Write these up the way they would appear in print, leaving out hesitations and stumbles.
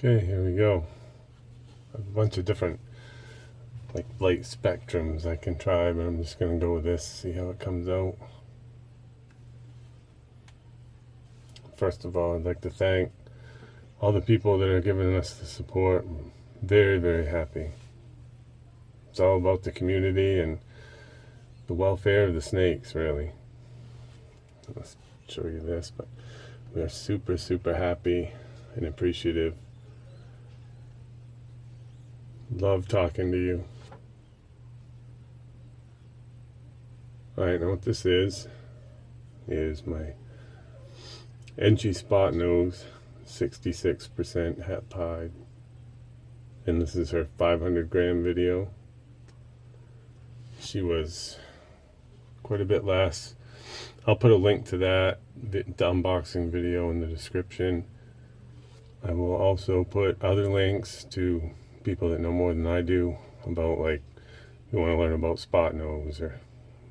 Okay, here we go. A bunch of different like light spectrums I can try, but I'm just gonna go with this, see how it comes out. First of all, I'd like to thank all the people that are giving us the support. I'm very, very happy. It's all about the community and the welfare of the snakes, really. Let's show you this, but we are super, super happy and appreciative. Love talking to you. Alright, now what this is my Enchi Spotnose 66% Het Pied. And this is her 500 gram video. She was quite a bit less. I'll put a link to that, the unboxing video, in the description. I will also put other links to people that know more than I do about, like, you want to learn about Spotnose or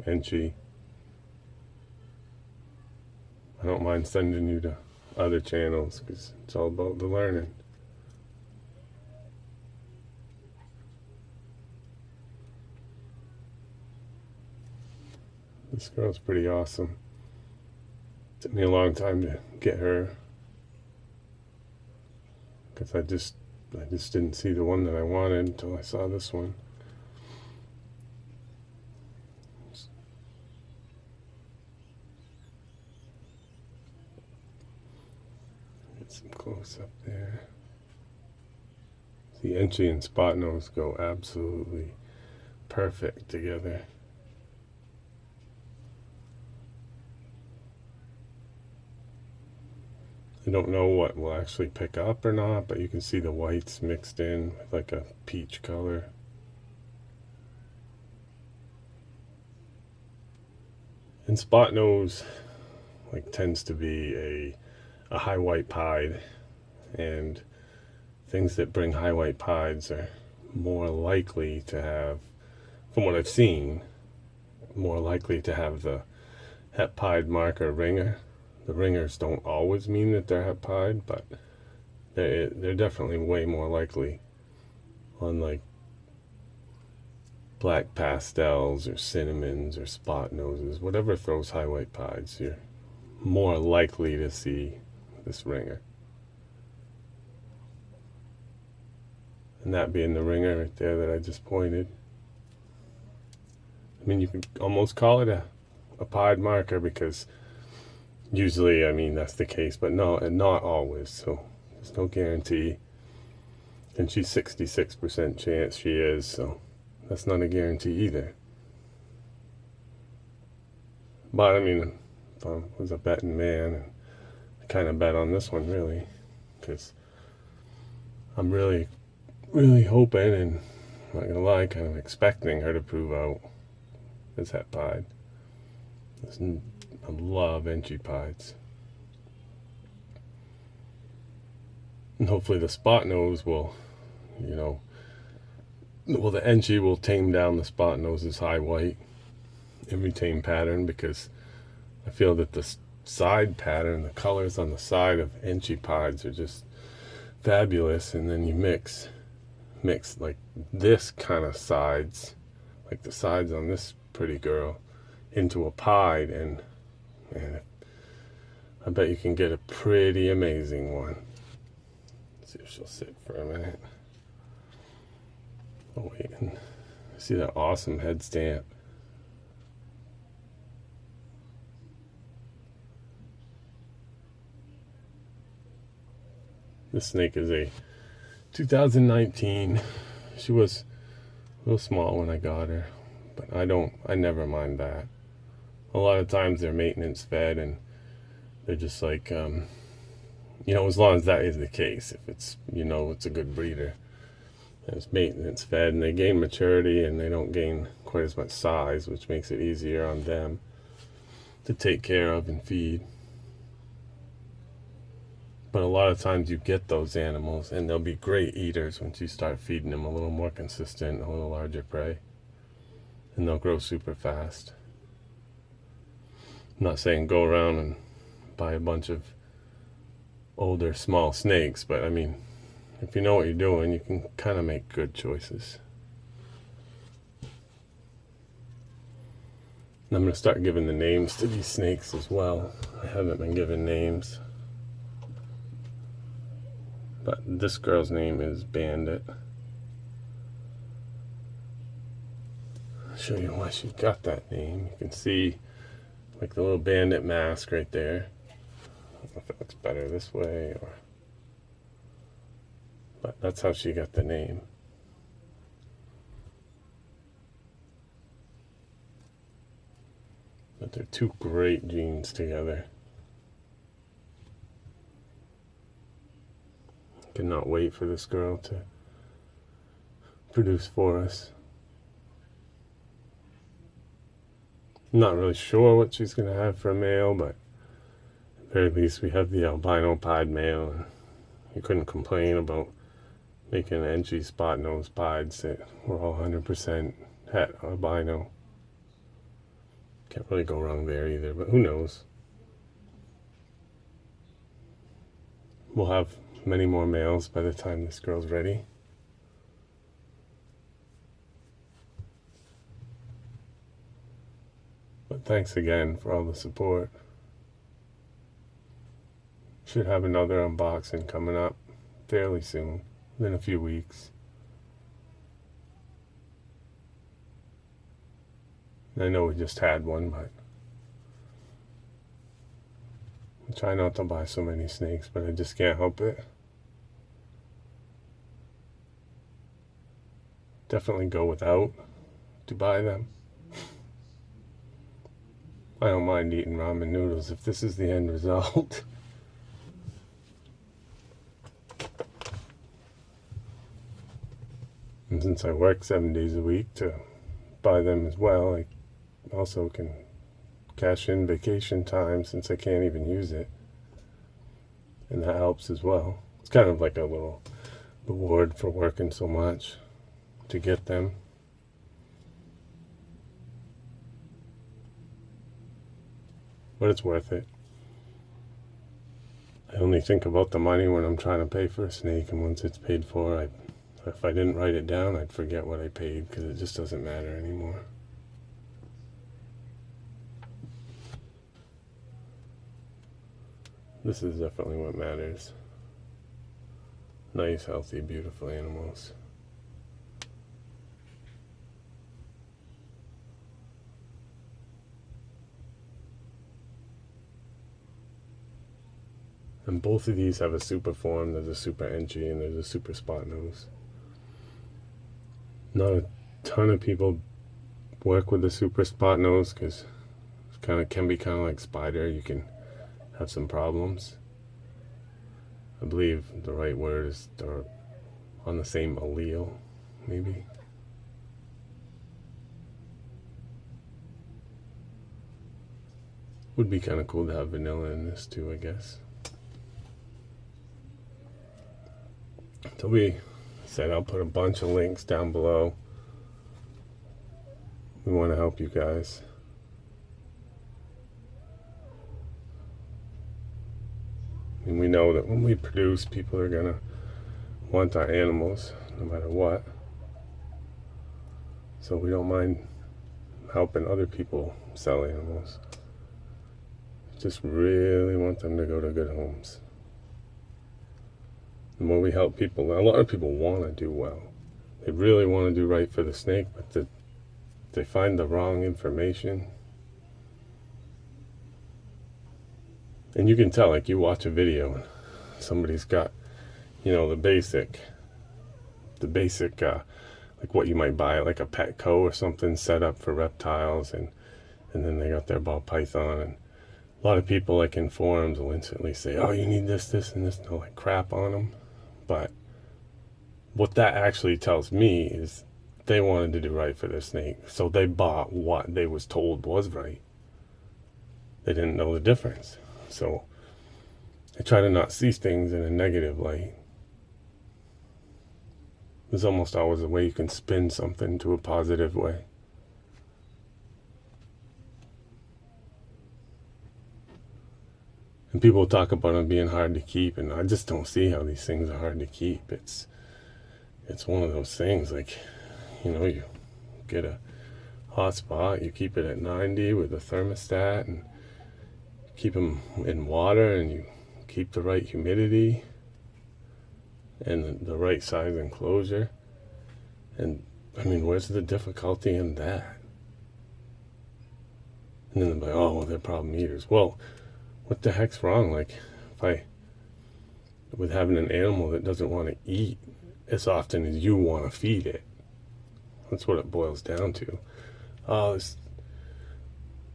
Enchi. I don't mind sending you to other channels because it's all about the learning. This girl's pretty awesome. It took me a long time to get her because I just didn't see the one that I wanted until I saw this one. Get some close up there. The Enchi and Spotnose go absolutely perfect together. I don't know what will actually pick up or not, but you can see the whites mixed in with like a peach color. And Spotnose like tends to be a high white pied, and things that bring high white pieds are more likely to have, from what I've seen, more likely to have the Het Pied marker ringer. The ringers don't always mean that they're Het Pied, but they're definitely way more likely on like black pastels or cinnamons or Spotnoses, whatever throws high white pieds, you're more likely to see this ringer. And that being the ringer right there that I just pointed. I mean, you could almost call it a pied marker because usually, I mean, that's the case, but no, and not always, so there's no guarantee. And she's 66% chance she is, so that's not a guarantee either. But I mean, if I was a betting man, I kind of bet on this one, really, because I'm really, really hoping, and I'm not gonna lie, kind of expecting her to prove out as Het Pied. I love Enchi pieds. And hopefully the Spotnose will, the Enchi will tame down the Spotnose's high white and retain pattern, because I feel that the side pattern, the colors on the side of Enchi pieds are just fabulous. And then you mix like this kind of sides, like the sides on this pretty girl, into a pied, and I bet you can get a pretty amazing one. Let's see if she'll sit for a minute. Oh wait, and see that awesome head stamp. This snake is a 2019. She was a little small when I got her, but I never mind that. A lot of times they're maintenance fed, and they're just like, as long as that is the case, if it's, it's a good breeder, and it's maintenance fed, and they gain maturity, and they don't gain quite as much size, which makes it easier on them to take care of and feed. But a lot of times you get those animals, and they'll be great eaters once you start feeding them a little more consistent, a little larger prey, and they'll grow super fast. I'm not saying go around and buy a bunch of older small snakes, but I mean, if you know what you're doing, you can kind of make good choices. And I'm going to start giving the names to these snakes as well. I haven't been given names. But this girl's name is Bandit. I'll show you why she got that name. You can see like the little bandit mask right there. I don't know if it looks better this way or... But that's how she got the name. But they're two great genes together. Cannot wait for this girl to produce for us. I'm not really sure what she's going to have for a male, but at the very least we have the albino pied male, and you couldn't complain about making Enchi Spotnose pieds that were all 100% het albino. Can't really go wrong there either, but who knows. We'll have many more males by the time this girl's ready. But thanks again for all the support. Should have another unboxing coming up fairly soon, within a few weeks. I know we just had one, but I try not to buy so many snakes, but I just can't help it. Definitely go without to buy them. I don't mind eating ramen noodles if this is the end result. And since I work 7 days a week to buy them as well, I also can cash in vacation time since I can't even use it. And that helps as well. It's kind of like a little reward for working so much to get them. But it's worth it. I only think about the money when I'm trying to pay for a snake, and once it's paid for, if I didn't write it down, I'd forget what I paid because it just doesn't matter anymore. This is definitely what matters. Nice, healthy, beautiful animals. And both of these have a super form. There's a super Enchi and there's a super Spotnose. Not a ton of people work with the super Spotnose because it can be kind of like spider. You can have some problems. I believe the right word is they're on the same allele, maybe. Would be kind of cool to have vanilla in this too, I guess. So we said I'll put a bunch of links down below. We want to help you guys. And we know that when we produce, people are going to want our animals, no matter what. So we don't mind helping other people sell animals. Just really want them to go to good homes. The more we help people, a lot of people want to do well. They really want to do right for the snake, but they find the wrong information. And you can tell, like you watch a video and somebody's got, the basic, like what you might buy, like a Petco or something set up for reptiles, and then they got their ball python, and a lot of people like in forums will instantly say, oh, you need this, this, and this, and they'll like crap on them. But what that actually tells me is they wanted to do right for their snake, so they bought what they was told was right. They didn't know the difference. So I try to not see things in a negative light. There's almost always a way you can spin something to a positive way. And And people talk about them being hard to keep, and I just don't see how these things are hard to keep. It's one of those things, like, you know, you get a hot spot, you keep it at 90 with a thermostat, and keep them in water, and you keep the right humidity and the right size enclosure. And I mean, where's the difficulty in that? And then they're like, oh, well, they're problem eaters. Well, what the heck's wrong? Like, with having an animal that doesn't want to eat as often as you want to feed it. That's what it boils down to. Oh, this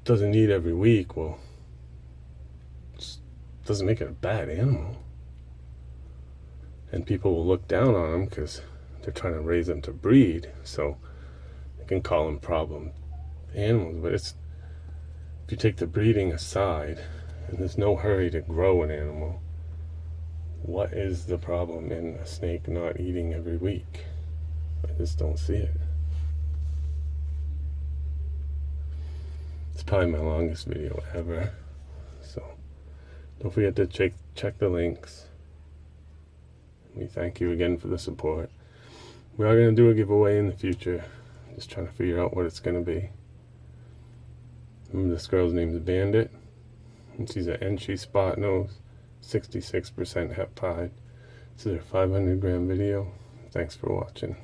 doesn't eat every week. Well, it doesn't make it a bad animal. And people will look down on them because they're trying to raise them to breed. So they can call them problem animals. But if you take the breeding aside, and there's no hurry to grow an animal, what is the problem in a snake not eating every week? I just don't see it. It's probably my longest video ever. So don't forget to check the links. We thank you again for the support. We are going to do a giveaway in the future. Just trying to figure out what it's going to be. Remember, this girl's name is Bandit. And she's an Enchi Spotnose, 66% Het Pied. This is her 500 gram video. Thanks for watching.